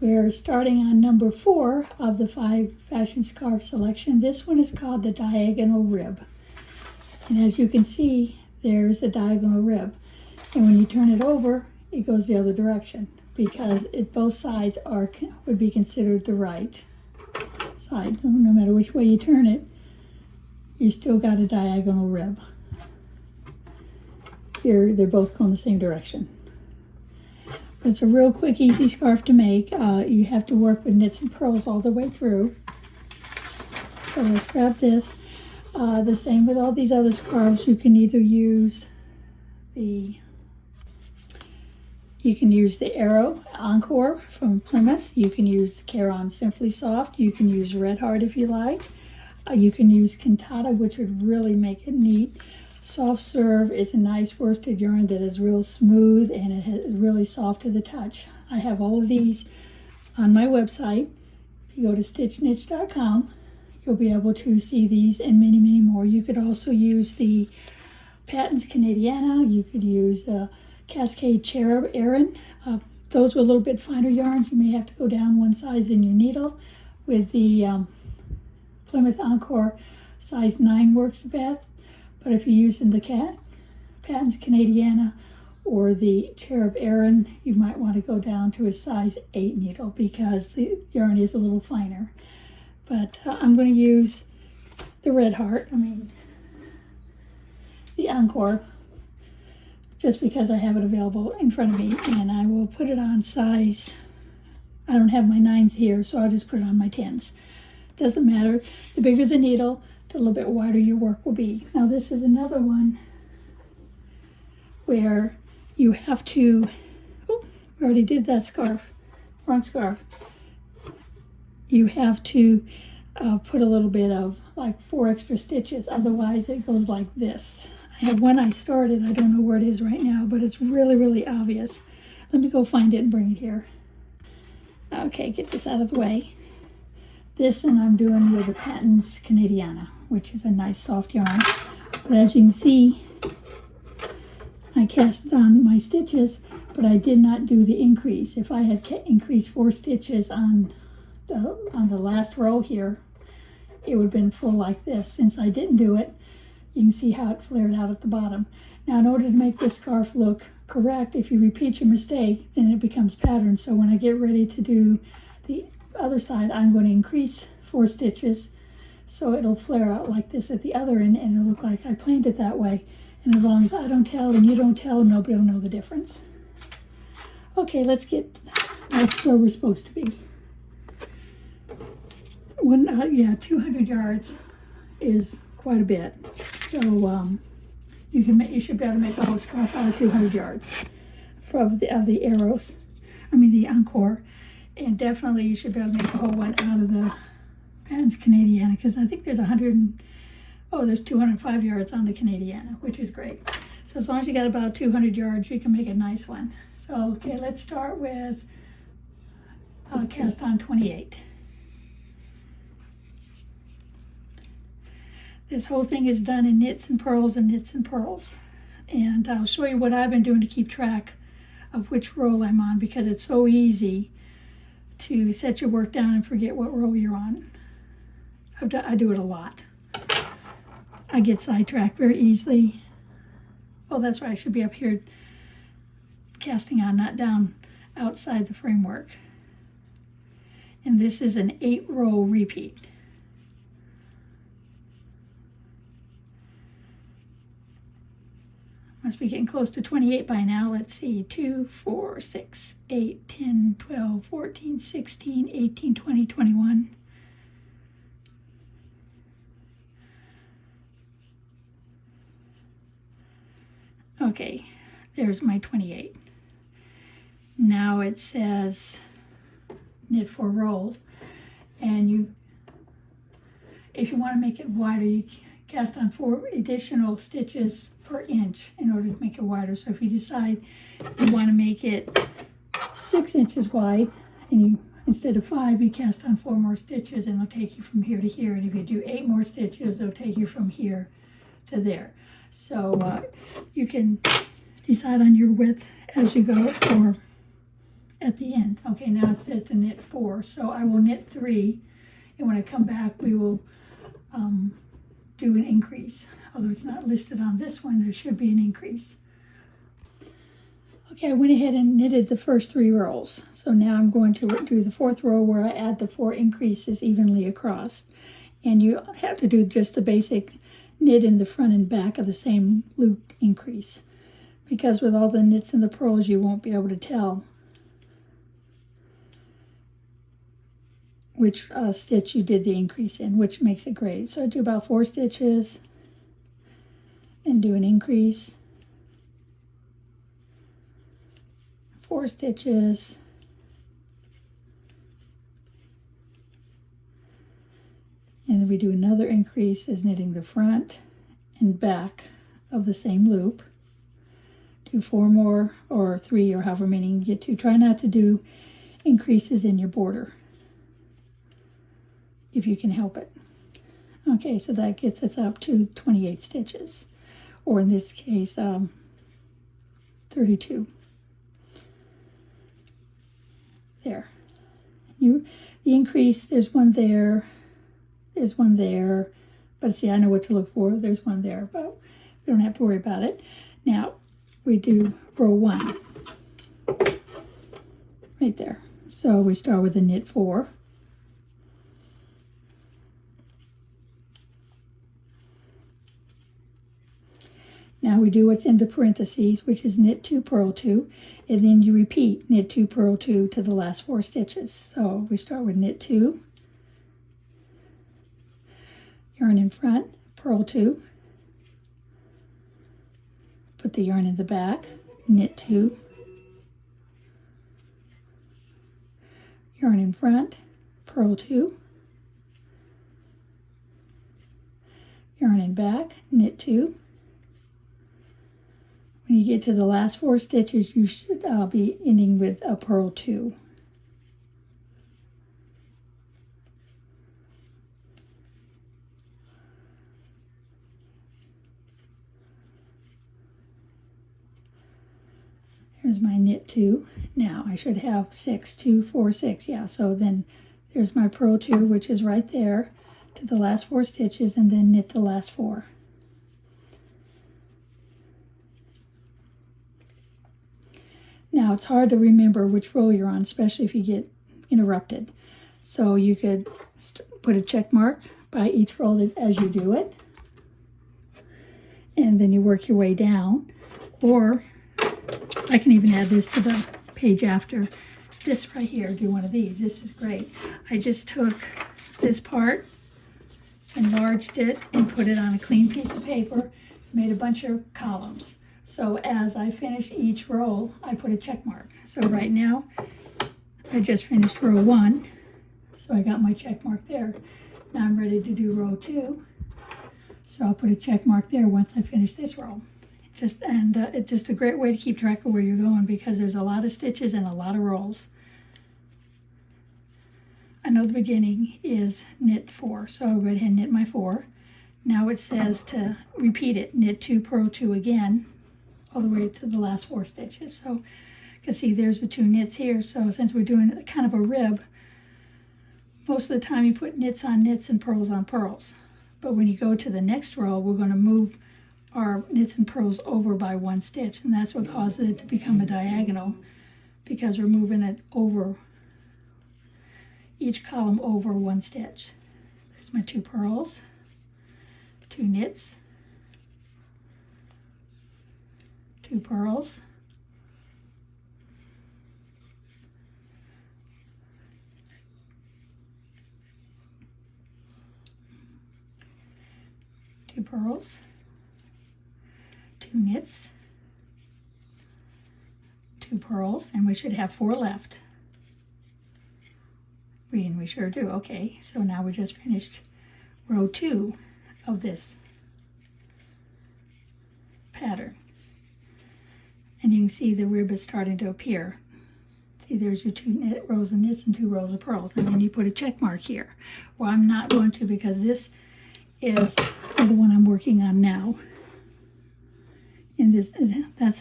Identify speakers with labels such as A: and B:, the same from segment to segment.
A: We're starting on number 4 of the 5 fashion scarf selection. This one is called the diagonal rib. And as you can see, there's a diagonal rib. And when you turn it over, it goes the other direction because both sides would be considered the right side. No matter which way you turn it, you still got a diagonal rib. Here, they're both going the same direction. It's a real quick, easy scarf to make. You have to work with knits and purls all the way through. So let's grab this. The same with all these other scarves. You can either use the Arrow Encore from Plymouth. You can use the Caron Simply Soft. You can use Red Heart if you like. You can use Cantata, which would really make it neat. Soft Serve is a nice worsted yarn that is real smooth and it is really soft to the touch. I have all of these on my website. If you go to stitchniche.com, you'll be able to see these and many, many more. You could also use the Patons Canadiana. You could use Cascade Cherub Aran. Those were a little bit finer yarns. You may have to go down one size in your needle. With the Plymouth Encore size 9 works best. But if you're using the Patons Canadiana or the Cherub Aran, you might want to go down to a size 8 needle because the yarn is a little finer. But I'm going to use the Red Heart, the Encore, just because I have it available in front of me. And I will put it on size, I don't have my 9s here, so I'll just put it on my 10s. Doesn't matter. The bigger the needle, a little bit wider your work will be. Now this is another one where you have to, oh, we already did that scarf, wrong scarf. You have to put a little bit of like 4 extra stitches, otherwise it goes like this. I have one I started, I don't know where it is right now, but it's really, really obvious. Let me go find it and bring it here. Okay, get this out of the way. This and I'm doing with the Patons Canadiana, which is a nice soft yarn. But as you can see, I cast on my stitches, but I did not do the increase. If I had increased 4 stitches on the last row here, it would have been full like this. Since I didn't do it, you can see how it flared out at the bottom. Now, in order to make this scarf look correct, if you repeat your mistake, then it becomes pattern. So when I get ready to do the other side, I'm going to increase 4 stitches so it'll flare out like this at the other end and it'll look like I planned it that way. And as long as I don't tell and you don't tell, nobody will know the difference. Okay, that's where we're supposed to be. 200 yards is quite a bit. So you should be able to make a whole scarf out of 200 yards of the arrows. The Encore. And definitely you should be able to make a whole one out of the Patons Canadiana, because I think there's 205 yards on the Canadiana, which is great. So as long as you got about 200 yards, you can make a nice one. So, okay, let's start with cast on 28. This whole thing is done in knits and purls and knits and purls. And I'll show you what I've been doing to keep track of which roll I'm on, because it's so easy to set your work down and forget what row you're on. I do it a lot. I get sidetracked very easily. Oh, that's right, I should be up here casting on, not down outside the framework. And this is an 8-row repeat. Must be getting close to 28 by now. Let's see, 2, 4, 6, 8, 10, 12, 14, 16, 18, 20, 21. Okay, there's my 28. Now it says knit 4 rows, and if you want to make it wider, you cast on 4 additional stitches per inch in order to make it wider. So if you decide you want to make it 6 inches wide, and instead of 5, you cast on 4 more stitches, and it'll take you from here to here. And if you do 8 more stitches, it'll take you from here to there. So you can decide on your width as you go, or at the end. Okay, now it says to knit 4, so I will knit 3, and when I come back we will do an increase. Although it's not listed on this one, there should be an increase. Okay, I went ahead and knitted the first 3 rows. So now I'm going to do the 4th row where I add the 4 increases evenly across. And you have to do just the basic knit in the front and back of the same loop increase. Because with all the knits and the purls, you won't be able to tell which stitch you did the increase in, which makes it great. So I do about 4 stitches and do an increase. 4 stitches. And then we do another increase as knitting the front and back of the same loop. Do 4 more, or 3, or however many you get to. Try not to do increases in your border if you can help it. Okay, so that gets us up to 28 stitches, or in this case 32. There. The increase, there's one there, there's one there, but see, I know what to look for. There's one there, but we don't have to worry about it. Now we do row 1 right there. So we start with a knit 4. Now we do what's in the parentheses, which is knit 2, purl 2, and then you repeat knit 2, purl 2 to the last 4 stitches. So we start with knit 2, yarn in front, purl 2, put the yarn in the back, knit 2, yarn in front, purl 2, yarn in back, knit 2. When you get to the last 4 stitches, you should be ending with a purl 2. Here's my knit 2. Now I should have 6, 2, 4, 6. Yeah, so then there's my purl 2, which is right there to the last 4 stitches, and then knit the last 4. Now it's hard to remember which row you're on, especially if you get interrupted. So you could put a check mark by each row as you do it, and then you work your way down. Or I can even add this to the page after this right here. Do one of these. This is great. I just took this part, enlarged it, and put it on a clean piece of paper, made a bunch of columns. So as I finish each row, I put a check mark. So right now, I just finished row 1, so I got my check mark there. Now I'm ready to do row 2, so I'll put a check mark there once I finish this row. It's just a great way to keep track of where you're going, because there's a lot of stitches and a lot of rows. I know the beginning is knit 4, so I'll go ahead and knit my 4. Now it says to repeat it, knit 2, purl 2 again, all the way to the last 4 stitches. So you can see there's the 2 knits here. So since we're doing kind of a rib, most of the time you put knits on knits and purls on purls. But when you go to the next row, we're going to move our knits and purls over by 1 stitch, and that's what causes it to become a diagonal, because we're moving it over, each column over 1 stitch. There's my 2 purls, 2 knits, 2 purls, 2 purls, 2 knits, 2 purls, and we should have 4 left. We sure do. Okay, so now we just finished row 2 of this pattern. And you can see the rib is starting to appear. See, there's your 2 rows of knits and 2 rows of purls. And then you put a check mark here. Well, I'm not going to, because this is the one I'm working on now. And that's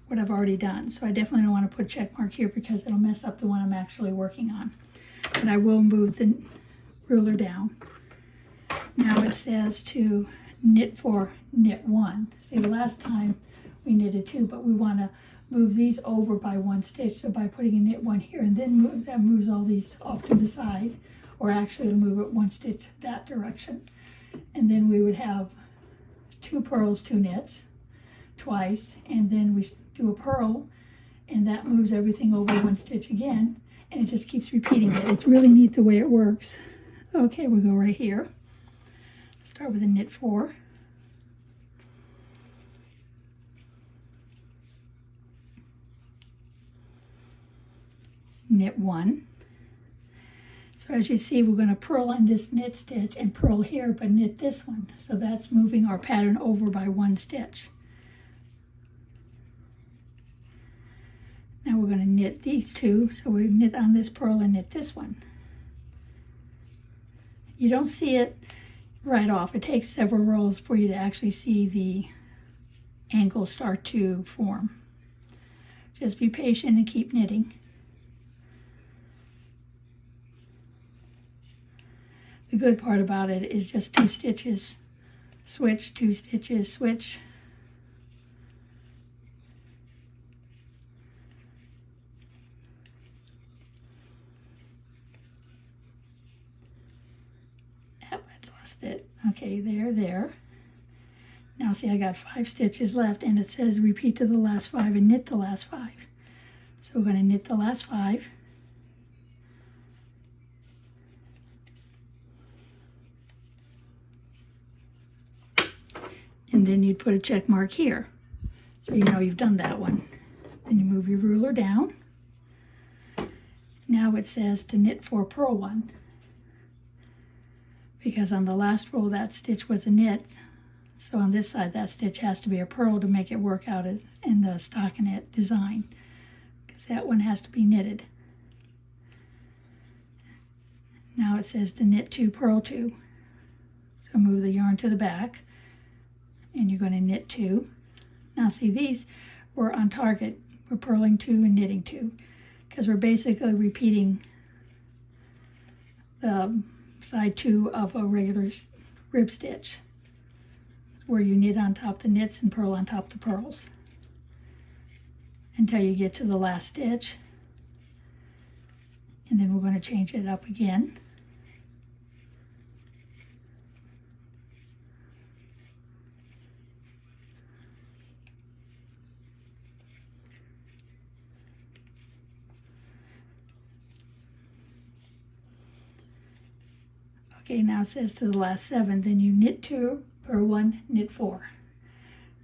A: what I've already done. So I definitely don't want to put a check mark here because it'll mess up the one I'm actually working on. But I will move the ruler down. Now it says to knit 4, knit 1. See, the last time we knitted 2, but we want to move these over by 1 stitch. So by putting a knit 1 here and then that moves all these off to the side, or actually it'll move it 1 stitch that direction. And then we would have 2 purls, 2 knits twice, and then we do a purl, and that moves everything over 1 stitch again, and it just keeps repeating it. It's really neat the way it works. Okay, we'll go right here. Start with a knit 4. Knit 1. So as you see, we're going to purl on this knit stitch and purl here, but knit this one. So that's moving our pattern over by 1 stitch. Now we're going to knit these 2. So we knit on this purl and knit this one. You don't see it right off. It takes several rolls for you to actually see the angle start to form. Just be patient and keep knitting. The good part about it is just 2 stitches, switch, 2 stitches, switch. Yep, I lost it. Okay, there. Now see, I got 5 stitches left, and it says repeat to the last 5 and knit the last 5. So we're going to knit the last 5. And then you'd put a check mark here, so you know you've done that one. Then you move your ruler down. Now it says to knit 4, purl 1. Because on the last row that stitch was a knit, so on this side that stitch has to be a purl to make it work out in the stockinette design, because that one has to be knitted. Now it says to knit 2, purl 2. So move the yarn to the back, and you're going to knit 2. Now see, these were on target. We're purling 2 and knitting 2, because we're basically repeating the side 2 of a regular rib stitch, where you knit on top the knits and purl on top the purls until you get to the last stitch, and then we're going to change it up again. Okay, now it says to the last 7, then you knit 2, purl 1, knit 4.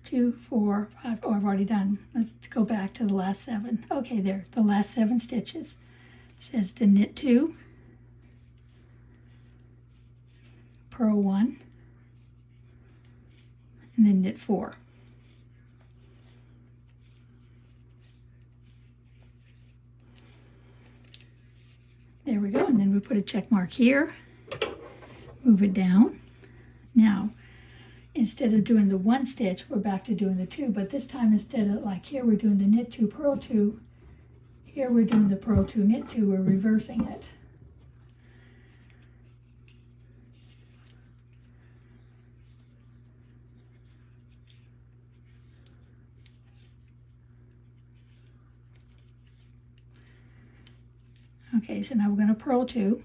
A: 2, 4, 5, oh, I've already done. Let's go back to the last 7. Okay, there, the last 7 stitches. It says to knit 2, purl 1, and then knit 4. There we go, and then we put a check mark here. Move it down. Now, instead of doing the 1 stitch, we're back to doing the 2, but this time instead of like here, we're doing the knit 2, purl 2. Here we're doing the purl 2, knit 2, we're reversing it. Okay, so now we're going to purl 2.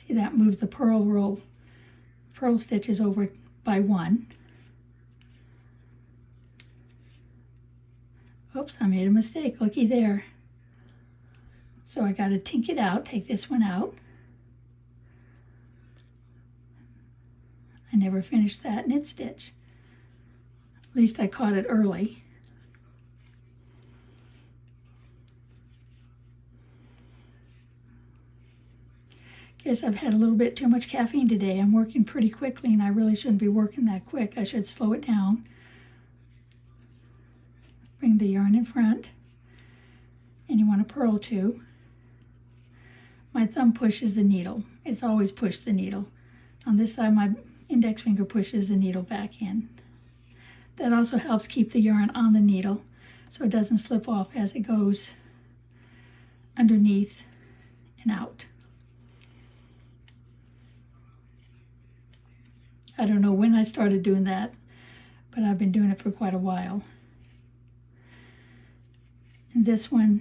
A: See, that moves the purl stitches over by 1. Oops, I made a mistake. Looky there. So I got to tink it out, take this one out. I never finished that knit stitch. At least I caught it early. Guess I've had a little bit too much caffeine today. I'm working pretty quickly, and I really shouldn't be working that quick. I should slow it down. Bring the yarn in front, and you want to purl 2. My thumb pushes the needle. It's always pushed the needle. On this side, my index finger pushes the needle back in. That also helps keep the yarn on the needle so it doesn't slip off as it goes underneath and out. I don't know when I started doing that, but I've been doing it for quite a while. And this one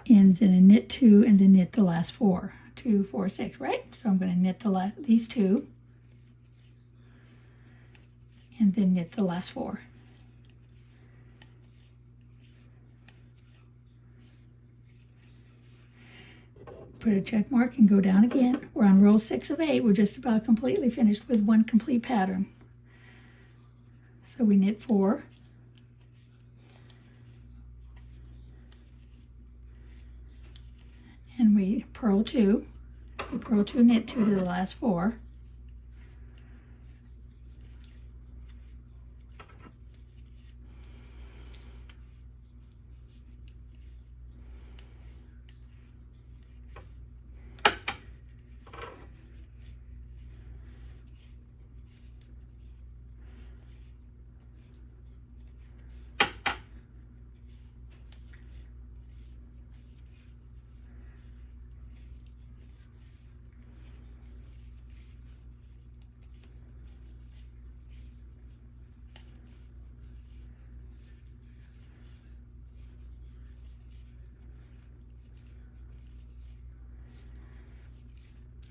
A: ends in a knit 2 and then knit the last 4. 2, 4, 6, right? So I'm going to knit these 2 and then knit the last 4. Put a check mark and go down again. We're on row 6 of 8. We're just about completely finished with one complete pattern. So we knit 4. And we purl 2. We purl 2, knit 2 to the last 4.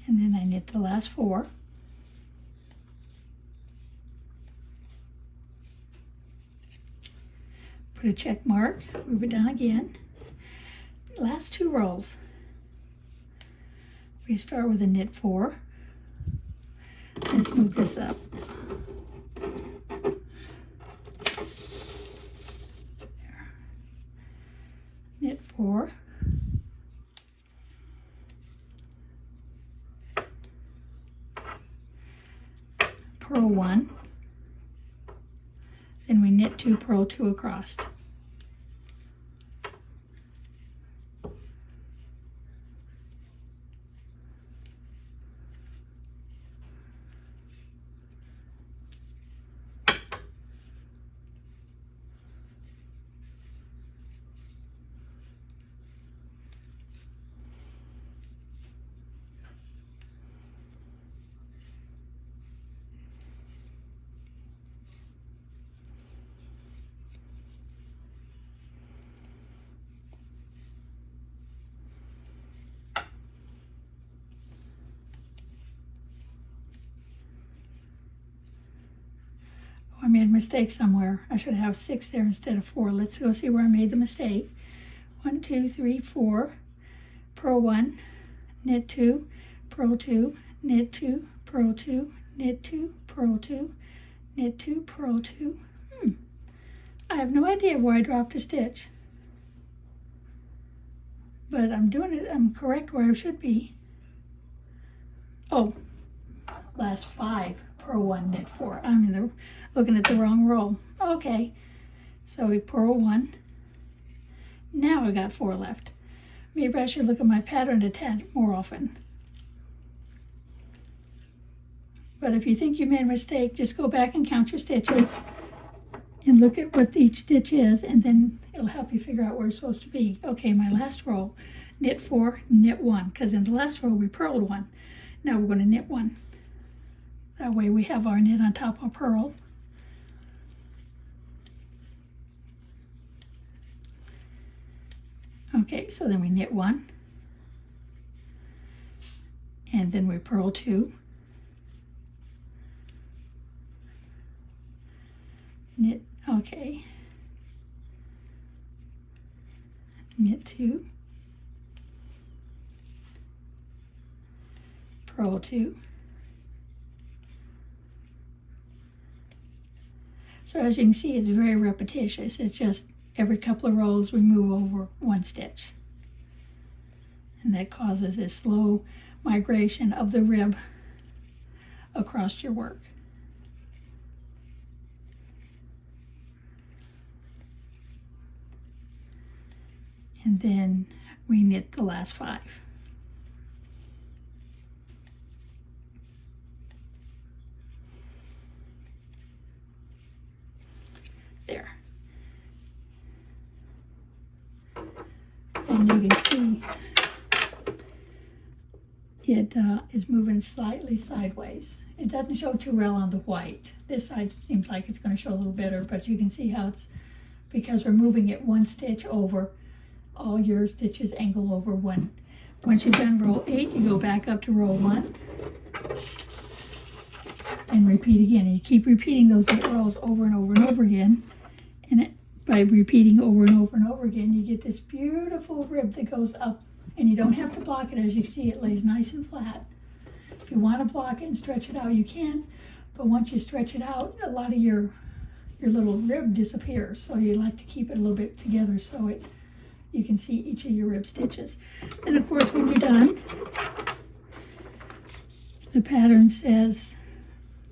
A: And then I knit the last 4. Put a check mark, move it down again. Last 2 rows. We start with a knit 4. Let's move this up. There. Knit 4. Purl 1, then we knit 2, purl 2 across. I made a mistake somewhere. I should have 6 there instead of 4. Let's go see where I made the mistake. 1, 2, 3, 4. Purl 1, knit 2, purl 2, knit 2, purl 2, knit 2, purl 2, knit 2, purl 2. I have no idea where I dropped a stitch. But I'm doing it, I'm correct where I should be. Oh, last 5. Purl 1, knit 4. I'm looking at the wrong row. Okay, so we purl 1. Now I got 4 left. Maybe I should look at my pattern a tad more often. But if you think you made a mistake, just go back and count your stitches and look at what each stitch is, and then it'll help you figure out where it's supposed to be. Okay, my last row, knit 4, knit 1, because in the last row we purled 1. Now we're going to knit 1. That way we have our knit on top of purl. Okay, so then we knit 1. And then we purl 2. Knit, okay. Knit 2. Purl 2. So as you can see, it's very repetitious. It's just every couple of rows we move over 1 stitch. And that causes this slow migration of the rib across your work. And then we knit the last 5. There. And you can see it is moving slightly sideways. It doesn't show too well on the white. This side seems like it's going to show a little better, but you can see how it's, because we're moving it one stitch over, all your stitches angle over one. Once you've done row 8, you go back up to row 1 and repeat again. And you keep repeating those 8 rows over and over and over again. And by repeating over and over and over again, you get this beautiful rib that goes up. And you don't have to block it. As you see, it lays nice and flat. If you want to block it and stretch it out, you can. But once you stretch it out, a lot of your little rib disappears. So you like to keep it a little bit together so you can see each of your rib stitches. And of course, when you're done, the pattern says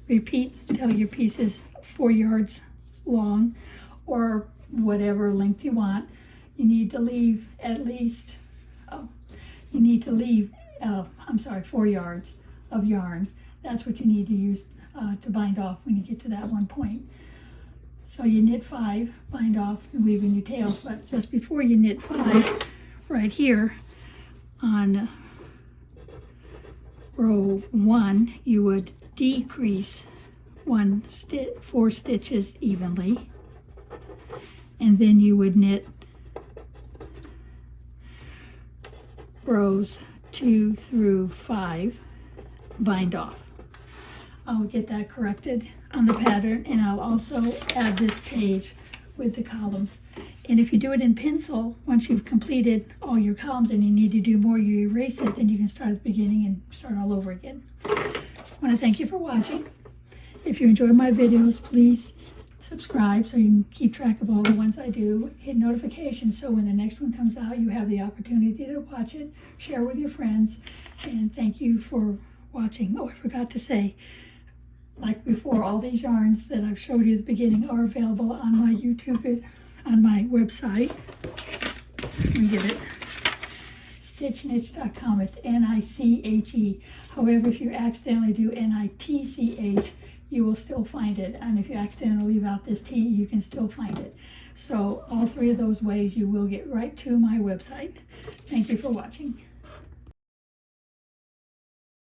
A: repeat until your piece is 4 yards long or whatever length you want. You need to leave at least 4 yards of yarn. That's what you need to use to bind off when you get to that one point. So you knit 5, bind off, and weave in your tails. But just before you knit 5, right here on row 1, you would decrease 4 stitches evenly, and then you would knit rows 2 through 5, bind off. I'll get that corrected on the pattern, and I'll also add this page with the columns. And if you do it in pencil, once you've completed all your columns and you need to do more, you erase it, then you can start at the beginning and start all over again. I want to thank you for watching. If you enjoy my videos, please subscribe so you can keep track of all the ones I do. Hit notifications so when the next one comes out, you have the opportunity to watch it, share with your friends, and thank you for watching. Oh, I forgot to say, like before, all these yarns that I've showed you at the beginning are available on my YouTube, on my website. Let me get it. StitchNiche.com. It's N-I-C-H-E. However, if you accidentally do N-I-T-C-H, you will still find it. And if you accidentally leave out this T, you can still find it. So all 3 of those ways, you will get right to my website. Thank you for watching.